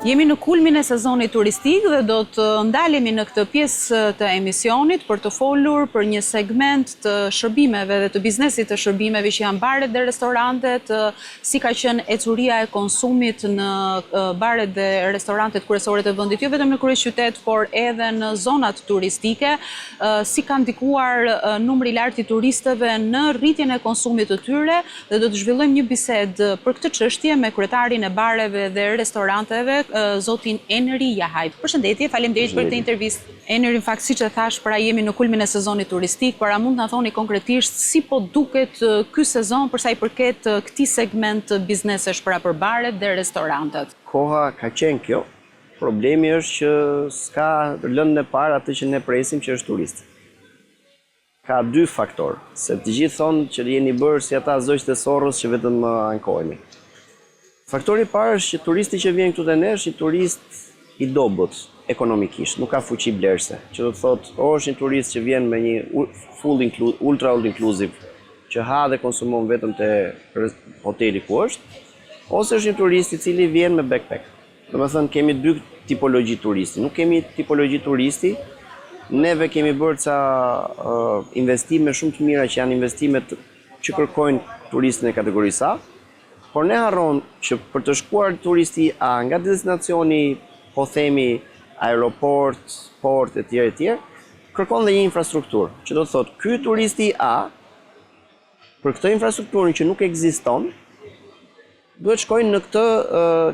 Jemi në kulmin e sezonit turistik dhe do të ndalemi në këtë pjesë të emisionit për të folur për një segment të shërbimeve dhe të biznesit të shërbimeve që janë baret dhe restorantet, si ka qenë ecuria e konsumit në baret dhe restorantet kryesore të vendit, jo vetëm në kryeqytet, por edhe në zonat turistike, si ka ndikuar numri i lartë i turistëve në rritjen e konsumit të tyre, dhe do të zhvillojmë një bisedë për këtë çështje me kryetarin e bareve dhe restoranteve, zotin Eneri Jahaj. Përshëndetje, faleminderit për këtë intervistë. Eneri, në fakt, siç e thash, pra jemi në kulmin e sezonit turistik, para mund të na thoni konkretisht si po duket ky sezon për sa i përket këtij segment biznesesh pra për baret dhe restorantet? Koha ka qenë kjo. Problemi është që s'ka lënë në parë atë që ne presim që është turist. Ka dy faktorë, se të gjithë thonë që jeni bërë si ata zogjtë e Sorrës që vetëm ankohemi. Faktori i parë është që turisti që vjen këtu te ne është një turist i dobët ekonomikisht, nuk ka fuqi blerëse. Që do të thotë, o është një turist që vjen me një ultra all inclusive, që ha dhe konsumon vetëm te hoteli ku është, ose është një turist i cili vjen me backpack. Domethënë kemi dy tipologji turisti. Nuk kemi tipologji turisti, neve kemi bërë ca investime shumë të mira që janë investimet që kërkojnë turistin e kategorisë A. Por ne harron që për të shkuar turisti A nga destinacioni, po themi, aeroport, port, etj, kërkon dhe një infrastrukturë, që do të thotë, ky turisti A, për këtë infrastrukturën që nuk ekziston, duhet shkojnë në këtë,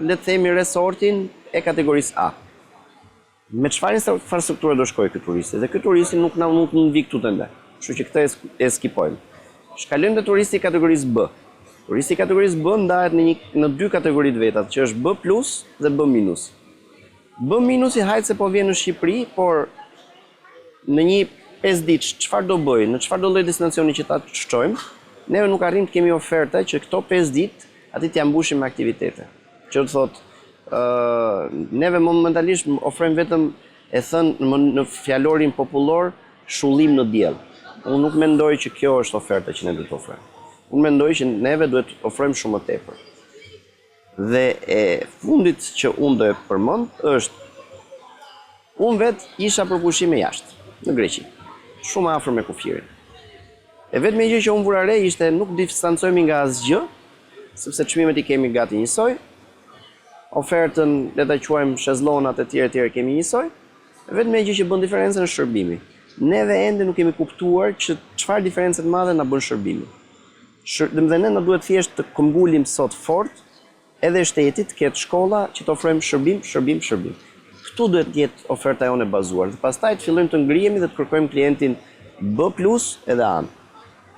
le të themi, resortin e kategorisë A. Me çfarë infrastrukture do shkojë ky turisti? Dhe ky turisti nuk vi këtu te ne. Kështu që këtë e skipojmë. Shkalojmë te turisti i kategorisë B. Turisti i kategorisë B ndahet në dy kategori të veta, që është B+ dhe B-. B- i hajtë se po vjen në Shqipëri, por në një 5 ditë çfarë do bëjë, në çfarë do lloj destinacioni që ta shkojmë, ne nuk arrim të kemi oferta që këto 5 ditë aty t'ja mbushim me aktivitete. Që do të thotë, neve momentalisht ofrojmë vetëm e thënë në fjalorin popullor shullim në diell. Unë nuk mendoj që kjo është oferta që ne duhet të ofrojmë. Unë mendoj që neve duhet ofrojmë shumë më tepër. Dhe e fundit që unë do e përmend është, unë vetë isha për pushime jashtë, në Greqi, shumë afër me kufirin. E vetme gjë që unë vura re ishte nuk distancohemi nga asgjë, sepse çmimet i kemi gati njësoj, ofertën, le ta quajmë shezllonat e tjera kemi njësoj, e vetme gjë që bën diferencën është shërbimi. Neve ende nuk kemi kuptuar që çfarë diferencë të madhe na bën shërbimi. Dhe ne duhet thjesht të këmbgulim sot fort edhe shtetit të ketë shkolla që të ofrojmë shërbim. Këtu duhet të jetë oferta jonë e bazuar. Dhe pastaj të fillojmë të ngrihemi dhe të kërkojmë klientin B+ edhe A.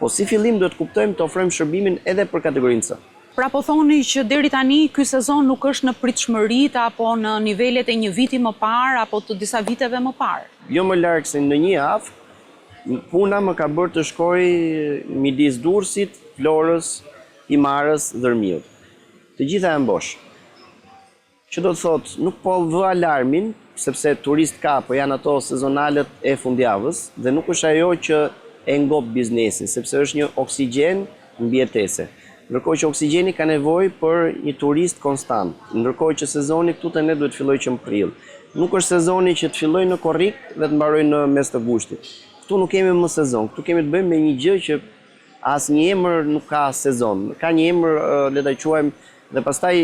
Po si fillim duhet të kuptojmë të ofrojmë shërbimin edhe për kategorinë C. Pra po thoni që deri tani ky sezon nuk është në pritshmëritë apo në nivelet e një viti më parë apo të disa viteve më parë. Jo më larg se në një javë, puna më ka bërë të shkoj midis Durrësit, Florës, Himarës, Dërmiut. Të gjitha janë bosh. Që do të thotë, nuk po vë alarmin, sepse turist ka, po janë ato sezonalet e fundjavës, dhe nuk është ajo që e ngop biznesin, sepse është një oksigjen mbijetese. Ndërkohë që oksigjeni ka nevojë për një turist konstant, ndërkohë që sezoni këtu te ne duhet fillojë që në prill. Nuk është sezoni që të fillojë në korrik dhe të mbarojë në mes të gushtit. Këtu nuk kemi më sezon, këtu kemi të bëjmë me një gjë që as një emër nuk ka sezon. Ka një emër, le ta quajmë, dhe pastaj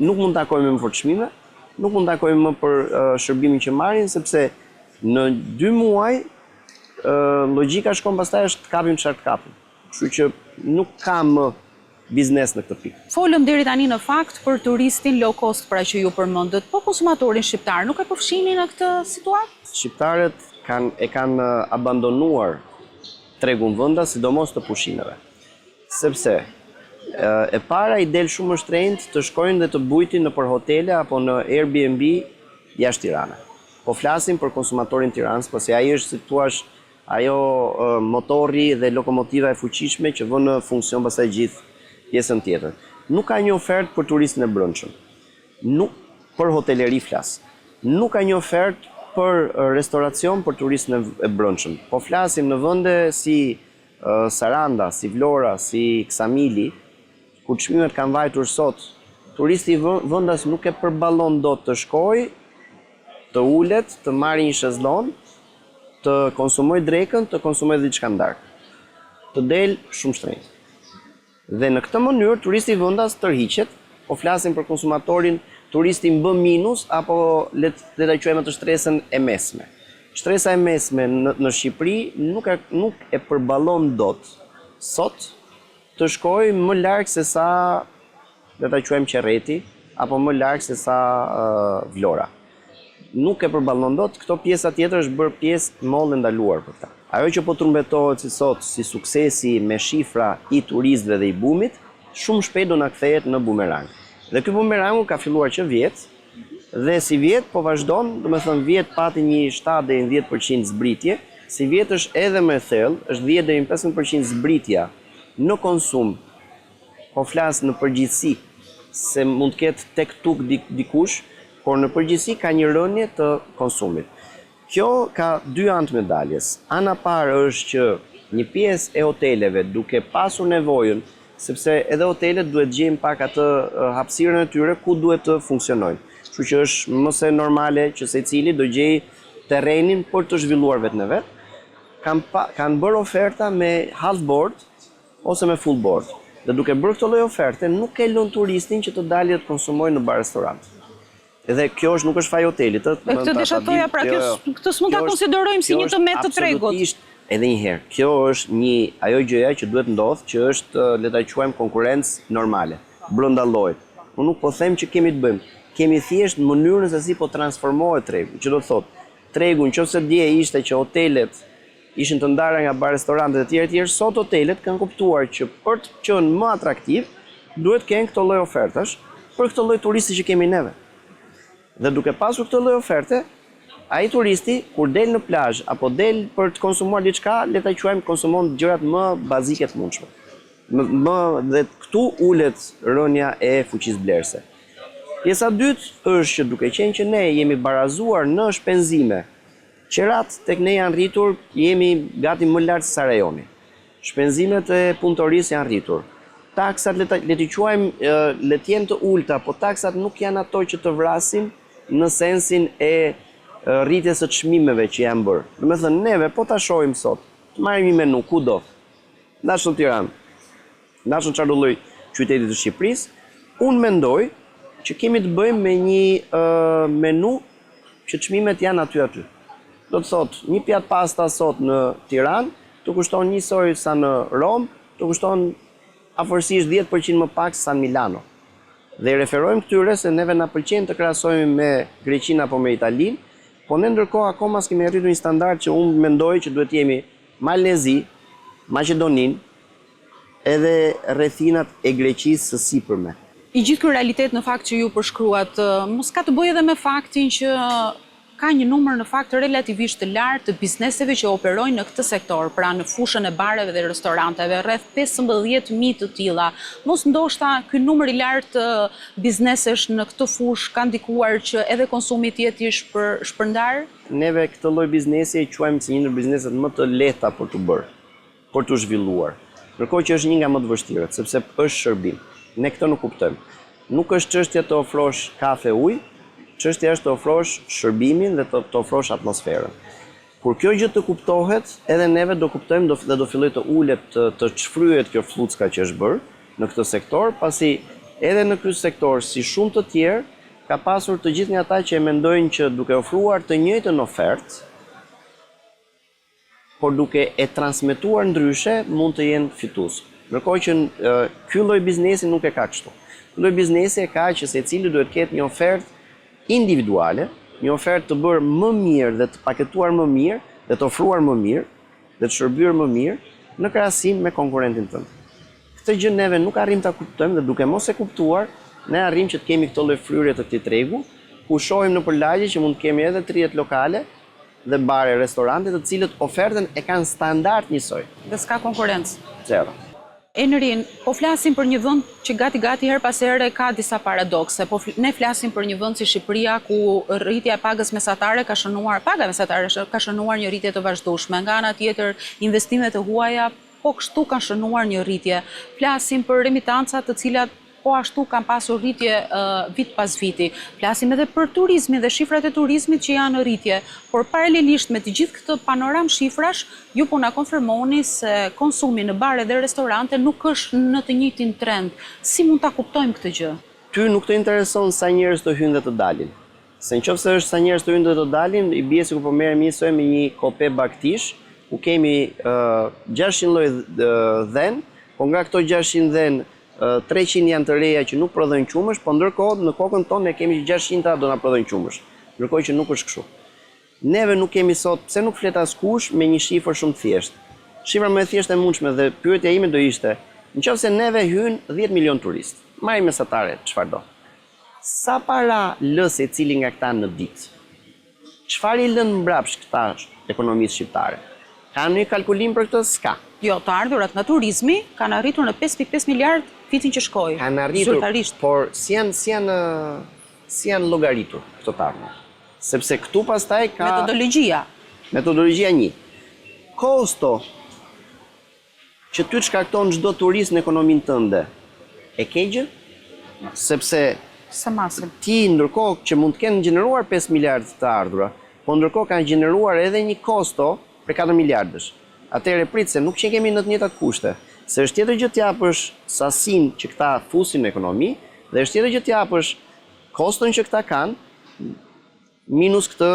nuk mund të takojmë më për çmime, nuk mund të takojmë më për shërbimin që marrin, sepse në 2 muaj logjika shkon pastaj është të kapim çfarë të kapim. Kështu që nuk ka më biznes në këtë pikë. Folëm deri tani në fakt për turistin low cost, pra që ju përmendët, po konsumatorin shqiptar nuk e përfshini në këtë situatë? Shqiptarët e kanë abandonuar tregun vënda, sidomos të pushimeve. Sepse e para i del shumë shtrenjtë të shkojnë dhe të bujtin në për hotele apo në Airbnb jashtë Tiranës. Po flasim për konsumatorin Tiranës, pasi ai është, si thua, ajo motorri dhe lokomotiva e fuqishme që vën në funksion pastaj gjithë pjesën tjetër. Nuk ka një ofertë për turistin e brendshëm. Nuk për hoteleri flas. Nuk ka një ofertë për restoracion për turistin e brendshëm. Po flasim në vende si Saranda, si Vlora, si Ksamili, ku çmimet kanë vajtur sot turisti vendas nuk e përballon dot të shkojë, të ulet, të marrë një shezllon, të konsumoj drekën, të konsumoj diçka ndarkë. Të del shumë shtrenjtë. Dhe në këtë mënyrë turisti vendas tërhiqet, po flasim për konsumatorin, turisti bën minus apo le ta quajmë të shtresën e mesme. Shtresa e mesme në Shqipëri nuk e përballon dot sot të shkojë më larg se sa le ta quajmë Qerreti apo më larg se sa Vlora. Nuk e përballon dot, këto pjesa tjetër është bërë pjesë mollë ndaluar për ta. Ajo që po trumbetohet si sot si suksesi me shifra i turistëve dhe i bumit, shumë shpejt do na kthehet në bumerang. Dhe ky bumerangu ka filluar që vjet, dhe si vjet po vazhdon, do të thënë vjet pati një 7 deri në 10% zbritje, si vjet është edhe më e thellë, është 10 deri në 15% zbritja në konsum. Po flas në përgjithësi se mund të ketë tek tuk dikush, por në përgjithësi ka një rënje të konsumit. Kjo ka dy anë të medaljes. Ana parë është që një pjesë e hoteleve duke pasur nevojën, sepse edhe hotelet duhet gjejnë pak atë hapësirën e tyre ku duhet të funksionojnë. Kështu që është më se normale që secili do gjejë terrenin për të zhvilluar vetë në vetë. Kanë bërë oferta me half board ose me full board. Dhe duke bërë këto lloj oferte, nuk e lën turistin që të dalë të konsumojë në bar-restorant. Edhe kjo nuk është faj hotelit. Këtë deshatoja, pra këtë s'mund ta konsiderojmë si një tëmet të tregut. Absolutisht, edhe një herë, kjo është ajo gjëja që duhet ndodhë, që është le ta quajmë konkurrencë normale, brenda llojit. Unë nuk po them që kemi të bëjmë, kemi thjesht mënyrën se si po transformohet tregu. Që do të thotë, tregu nëse dje ishte që hotelet ishin të ndara nga bar-restorantet e tjerë, sot hotelet kanë kuptuar që për të qenë më atraktiv, duhet kenë këto lloj ofertash për këtë lloj turisti që kemi neve. Dhe duke pasur këtë lloj oferte, ai turisti kur del në plazh apo del për të konsumuar diçka, le ta quajmë konsumon gjërat më bazike të mundshme. Dhe këtu ulet rënja e fuqisë blerëse. Pjesa dytë është që duke qenë që ne jemi barazuar në shpenzime, qerat tek ne janë rritur, jemi gati më lart se sa rajoni. Shpenzimet e punëtorisë janë rritur. Taksat le t'i quajmë le të jenë të ulta, po taksat nuk janë ato që të vrasin në sensin e rritjes së çmimeve që janë bërë. Do të thënë neve po ta shohim sot, të marrim një menu kudo. Ndash në Tiranë, ndash në çfarëdo lloj qyteti të Shqipërisë, unë mendoj që kemi të bëjmë me një menu që çmimet janë aty. Do të thotë, një pjatë pasta sot në Tiranë të kushton njësoj sa në Rom, të kushton afërsisht 10% më pak se sa në Milano. Dhe i referojmë këtyre se neve na pëlqen të krahasojmë me Greqinë apo me Italinë, po ne ndërkohë akoma s'kemi arritur një standard që unë mendoj që duhet jemi Malezi, Maqedoninë, edhe rrethinat e Greqisë së sipërme. I gjithë ky realitet në fakt që ju përshkruat, mos ka të bëjë edhe me faktin që ka një numër në fakt relativisht të lartë të bizneseve që operojnë në këtë sektor, pra në fushën e bareve dhe restoranteve, rreth 15.000 të tilla. Mos ndoshta ky numër i lartë të biznesesh në këtë fushë ka ndikuar që edhe konsumi të jetë i shpërndar? Neve këtë lloj biznesi e quajmë si një ndër bizneset më të lehta për të bërë, për të zhvilluar. Ndërkohë që është një nga më të vështirët, sepse është shërbim. Ne këtë nuk kuptojmë. Nuk është çështje të ofrosh kafe ujë, çështja është të ofrosh shërbimin dhe të ofrosh atmosferën. Kur kjo gjë të kuptohet, edhe neve do kuptojmë dhe do filloj të ulet të çfryhet kjo flucka që është bërë në këtë sektor, pasi edhe në ky sektor, si shumë të tjerë, ka pasur të gjithë nga ata që e mendojnë që duke ofruar të njëjtën ofertë, por duke e transmetuar ndryshe, mund të jenë fitues. Ndërkohë që ky lloj biznesi nuk e ka kështu. Ky lloj biznesi e ka që secili duhet të ketë një ofertë individuale, një ofertë të bërë më mirë dhe të paketuar më mirë dhe të ofruar më mirë dhe të shërbyer më mirë në krahasim me konkurrentin tënd. Këtë gjë neve nuk arrim ta kuptojmë dhe duke mos e kuptuar, ne arrim që të kemi këtë lloj fryrje të këtij tregu, ku shohim në përlagje që mund të kemi edhe 30 lokale dhe bare, restorante, të cilët ofertën e kanë standard njësoj. Dhe s'ka konkurrencë. Zero. Enërin, po flasim për një vend që gati her pas here ka disa paradokse. Po ne flasim për një vend si Shqipëria ku rritja e pagës mesatare ka shënuar, paga mesatare ka shënuar një rritje të vazhdueshme. Nga ana tjetër, investimet e huaja po kështu kanë shënuar një rritje. Flasim për remitanca të cilat po ashtu kanë pasur rritje vit pas viti. Flasim edhe për turizmin dhe shifrat e turizmit që janë në rritje, por paralelisht me të gjithë këtë panoram shifrash, ju po na konfirmoni se konsumi në bare dhe restorante nuk është në të njëjtin trend. Si mund ta kuptojmë këtë gjë? Ty nuk të intereson sa njerëz të hyjnë dhe të dalin. Se nëse është sa njerëz të hyjnë dhe të dalin, i bie sikur po merrem njësoj me një kope baktish, ku kemi 600 lloj dhen, po nga këto 600 dhen 300 janë të reja që nuk prodhojnë qumësh, po ndërkohë në kokën tonë ne kemi 600 do na prodhojnë qumësh. Ndërkohë që nuk është kështu. Neve nuk kemi sot, pse nuk flet askush me një shifër shumë të thjeshtë. Shifra më e thjeshtë e mundshme dhe pyetja ime do ishte, nëse neve hyn 10 milion turistë, marrim mesatare çfarë do. Sa para lë secili nga këta në ditë? Çfarë i lën mbrapsht këta ekonomisë shqiptare? Kanë një kalkulim për këtë? S'ka. Jo, të ardhurat nga turizmi kanë arritur në 5.5 miliard vitin që shkoi. Kanë arritur, por si janë llogaritur këto të ardhurat? Sepse këtu pastaj ka metodologjia 1. Kosto që ty të shkakton çdo turist në ekonominë tënde, e ke gjë? Sepse ti ndërkohë që mund të kenë gjeneruar 5 miliard të ardhura, po ndërkohë kanë gjeneruar edhe një kosto për 4 miliardësh. Atëherë prit se nuk që kemi në të njëjtat kushte, se është tjetër gjë të japësh sasinë që këta fusin në ekonomi dhe është tjetër gjë të japësh koston që këta kanë minus këtë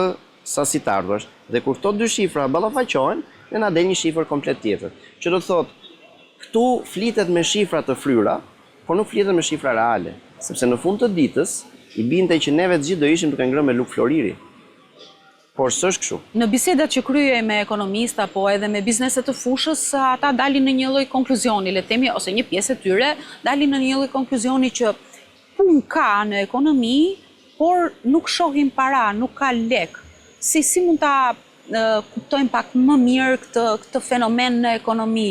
sasi të ardhurash. Dhe kur këto dy shifra ballafaqohen, ne na del një shifër komplet tjetër. Që do të thotë, këtu flitet me shifra të fryra, por nuk flitet me shifra reale. Sepse në fund të ditës, i binte që neve të gjithë do ishim duke ngrënë me luk floriri. Por s'është kështu. Në bisedat që kryej me ekonomista, po edhe me bizneset të fushës, ata dalin në një lloj konkluzioni, le të themi, ose një pjesë e tyre dalin në një lloj konkluzioni që punë ka në ekonomi, por nuk shohin para, nuk ka lek. Si mund ta kuptojmë pak më mirë këtë fenomen në ekonomi?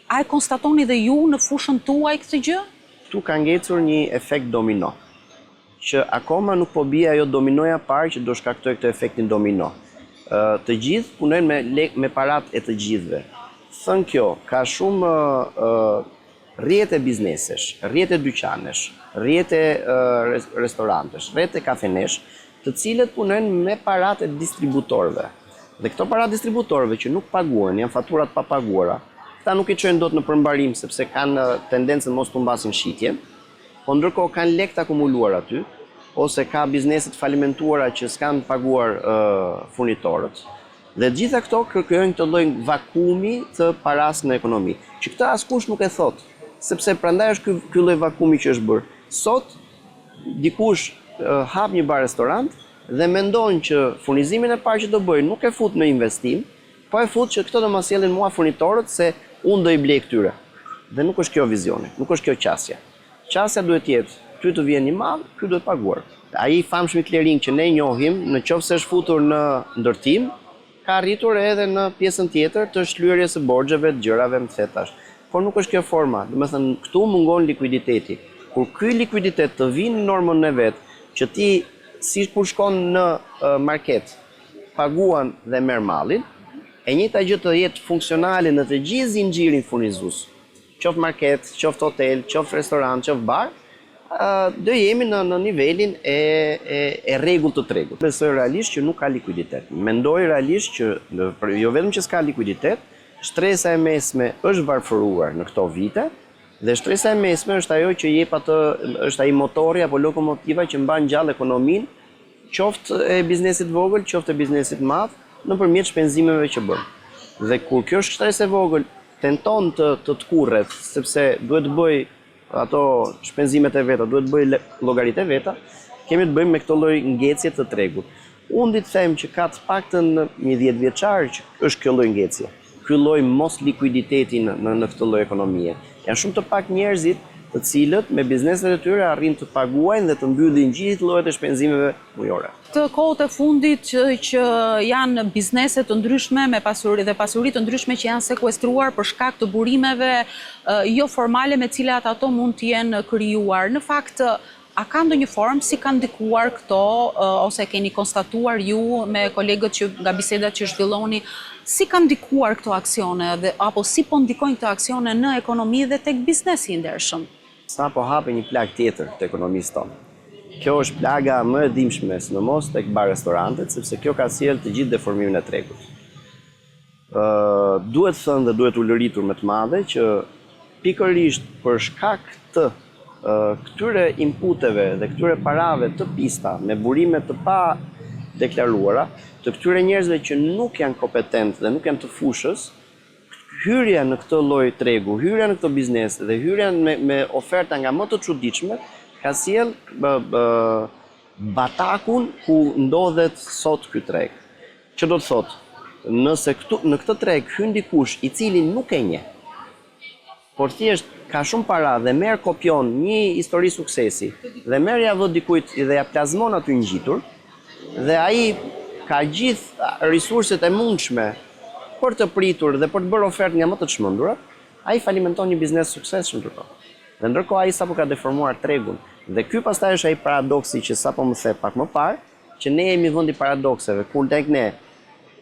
A e konstatoni dhe ju në fushën tuaj këtë gjë? Këtu ka ngecur një efekt domino, që akoma nuk po bie ajo dominoja parë që do shkaktoj këtë efektin domino. Të gjithë punojnë me parat e të gjithëve. Thënë kjo, ka shumë rrjete biznesesh, rrjete dyqanesh, rrjete restorantesh, rrjete kafenesh, të cilët punojnë me parat e distributorëve. Dhe këto parat distributorëve që nuk paguhen, janë faturat pa paguara, këta nuk i çojnë dot në përmbarim sepse kanë tendencën mos të mbasin shitjen, po ndërkohë kanë lek të akumuluar aty, ose ka bizneset falimentuara që s'kan paguar furnitorët. Dhe gjitha këto kërkojnë të lloj vakumi të paras në ekonomi. Që këtë askush nuk e thot, sepse prandaj është ky lloj vakumi që është bërë. Sot dikush hap një bar restorant dhe mendon që furnizimin e parë që do bëjë nuk e fut në investim, po e fut që këto do ma sjellin mua furnitorët se unë do i blej këtyre. Dhe nuk është kjo vizioni, nuk është kjo qasja. Qasja duhet të jetë, ty të vjen një madh, ky duhet paguar. Ai famshmi clearing që ne njohim, në qoftë se është futur në ndërtim, ka arritur edhe në pjesën tjetër të shlyerjes së borxheve, të gjërave më thetash. Por nuk është kjo forma. Domethënë, këtu mungon likuiditeti. Kur ky likuiditet të vinë në normën e vet, që ti si kur shkon në market, paguan dhe merr mallin, e njëjta gjë të jetë funksionale në të gjithë zinxhirin furnizues. Qoftë market, qoftë hotel, qoftë restorant, qoftë bar, do jemi në nivelin e rregullt të tregut. Besoj realisht që nuk ka likuiditet. Mendoj realisht që jo vetëm që s'ka likuiditet, shtresa e mesme është varfëruar në këto vite, dhe shtresa e mesme është ajo që jep atë, është ai motori apo lokomotiva që mban gjallë ekonominë, qoftë e biznesit vogël, qoftë e biznesit madh, nëpërmjet shpenzimeve që bën. Dhe kur kjo shtresë e vogël tenton të kurret, sepse duhet të bëj ato shpenzimet e veta, duhet të bëj llogaritë e veta, kemi të bëjmë me këto lloj ngecje të tregut. Unë ditë them që ka të paktën një 10 vjeçar që është kjo lloj ngecje. Ky lloj mos likuiditeti në këtë lloj ekonomie. Janë shumë të pak njerëzit të cilët me bizneset e tyre arrin të paguajnë dhe të mbyllin gjithë llojet e shpenzimeve mujore. Të kohët e fundit që janë biznese të ndryshme me pasuri dhe pasuri të ndryshme që janë sekuestruar për shkak të burimeve jo formale me cilat ato mund të jenë krijuar. Në fakt, a ka ndonjë formë si kanë ndikuar këto ose keni konstatuar ju me kolegët që nga bisedat që zhvilloni, si kanë ndikuar këto aksione apo si po ndikojnë këto aksione në ekonomi dhe tek biznesi i ndershëm? sa po hape një plagë tjetër të ekonomisë tonë. Kjo është plaga më e dimshme, sidomos tek bar-restorantet, sepse kjo ka sjellë të gjithë deformimin e tregut. Duhet thënë dhe duhet ulëritur me të madhe që pikërisht për shkak të këtyre inputeve dhe këtyre parave të pista me burime të pa deklaruara, të këtyre njerëzve që nuk janë kompetent dhe nuk janë të fushës, hyrja në këtë lloj tregu, hyrja në këtë biznes dhe hyrja me oferta nga më të çuditshme ka sjell batakun ku ndodhet sot ky treg. Që do të thotë, nëse në këtë treg hyn dikush i cili nuk e njeh, por thjesht ka shumë para dhe merr kopjon një histori suksesi dhe merr ja vë dikujt dhe ja plazmon aty ngjitur, dhe ai ka gjithë resurset e mundshme për të pritur dhe për të bërë ofertë nga më të çmendurat, ai falimenton një biznes suksesshëm të tonë. Dhe ndërkohë ai sapo ka deformuar tregun. Dhe ky pastaj është ai paradoksi që sapo më the pak më parë, që ne jemi vendi paradokseve, kur tek ne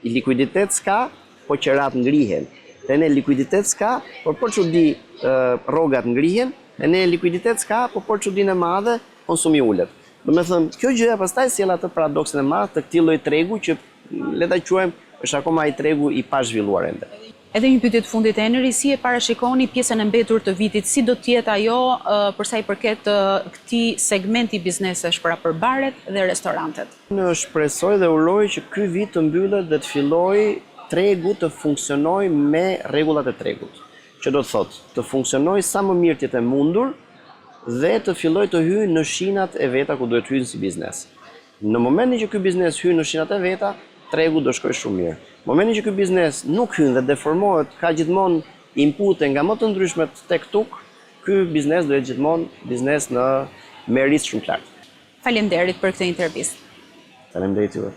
likuiditet s'ka, po qerat ngrihen. Te ne likuiditet s'ka, por për çudi rrogat ngrihen, e ne likuiditet s'ka, por për çudinë e madhe konsumi ulet. Do me thënë, kjo gjëja pastaj sjell atë paradoksin e madh të këtij lloji tregu që le ta quajmë është akoma ai tregu i pa zhvilluar ende. Edhe një pyetje të fundit, Eneri, si e parashikoni pjesën e mbetur të vitit, si do të jetë ajo për sa i përket këtij segmenti biznesesh për baret dhe restorantet? Unë shpresoj dhe uroj që ky vit të mbyllet dhe të fillojë tregu të funksionojë me rregullat e tregut. Që do të thotë, të funksionojë sa më mirë të jetë e mundur dhe të fillojë të hyjë në shinat e veta ku duhet hyjë si biznes. Në momentin që ky biznes hyn në shinat e veta, tregu do shkojë shumë mirë. Në momentin që ky biznes nuk hyn dhe deformohet, ka gjithmonë inpute nga më të ndryshmet tek tuk, ky biznes do jetë gjithmonë biznes me risk shumë të lartë. Faleminderit për këtë intervistë. Faleminderit juve.